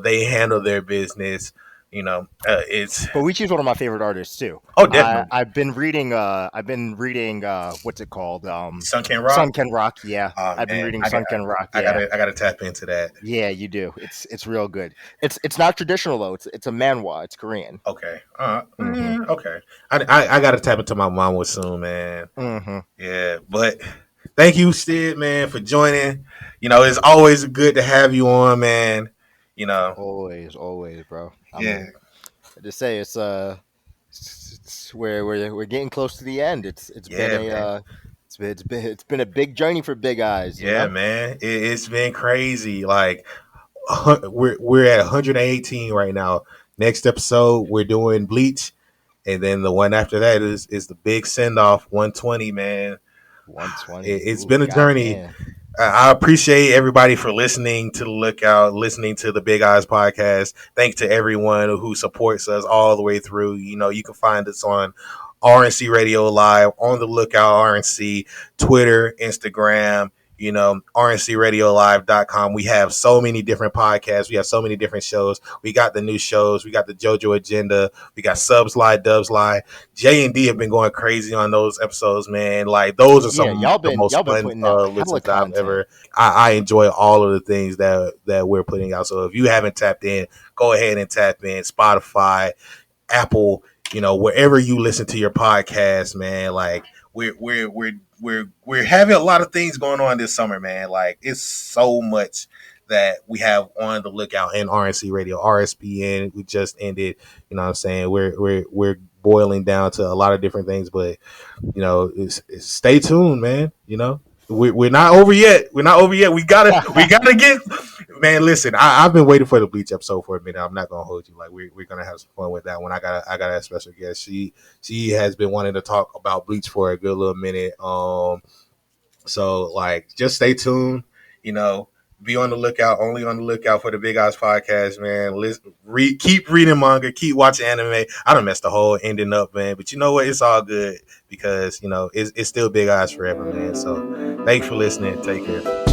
they handle their business. It's Boichi's one of my favorite artists too. oh definitely I've been reading what's it called? Sunken Rock. Sunken Rock. Yeah, Oh I've been man, reading Sunken Rock. I Yeah, gotta tap into that. yeah, you do. It's real good. It's not traditional though. It's a manhwa. It's Korean. Okay. Mm-hmm. Okay. I gotta tap into my mom with soon, man. Mm-hmm. Yeah, but thank you, Sid, man, for joining. It's always good to have you on, man. You know, Always, bro. I yeah, mean, I just say it's we're getting close to the end. It's been yeah, a man. it's been a big journey for Big Eyes. Yeah, man. It's been crazy. Like we're at 118 right now. Next episode, we're doing Bleach, and then the one after that is the big send off, 120, man. 120. It's Ooh, been a journey. goddamn. I appreciate everybody for listening to the Lookout, listening to the Big Eyes podcast. Thanks to everyone who supports us all the way through. You can find us on RNC Radio Live, on the Lookout RNC, Twitter, Instagram, rncradiolive.com. We have so many different podcasts. We have so many different shows. We got the new shows. We got the JoJo Agenda. We got Subs Lie, Dubs Lie. J and D have been going crazy on those episodes, man. Like those are Yeah, some of the most y'all been fun putting out hella listens that I've content. ever. I enjoy all of the things that we're putting out. So if you haven't tapped in, go ahead and tap in. Spotify, Apple, wherever you listen to your podcast, man. Like we're having a lot of things going on this summer, man. Like it's so much that we have on the Lookout in RNC Radio, RSPN. We just ended. You know what I'm saying? We're boiling down to a lot of different things, but it's stay tuned, man. We're not over yet. We're not over yet. We gotta get, man. Listen, I've been waiting for the Bleach episode for a minute. I'm not gonna hold you. Like we're gonna have some fun with that one. I got a special guest. She has been wanting to talk about Bleach for a good little minute. So like just stay tuned. You know, be on the lookout. Only on the lookout for the Big Eyes podcast, man. Keep reading manga. Keep watching anime. I don't mess the whole ending up, man. But you know what? It's all good because it's still Big Eyes forever, man. So thanks for listening. Take care.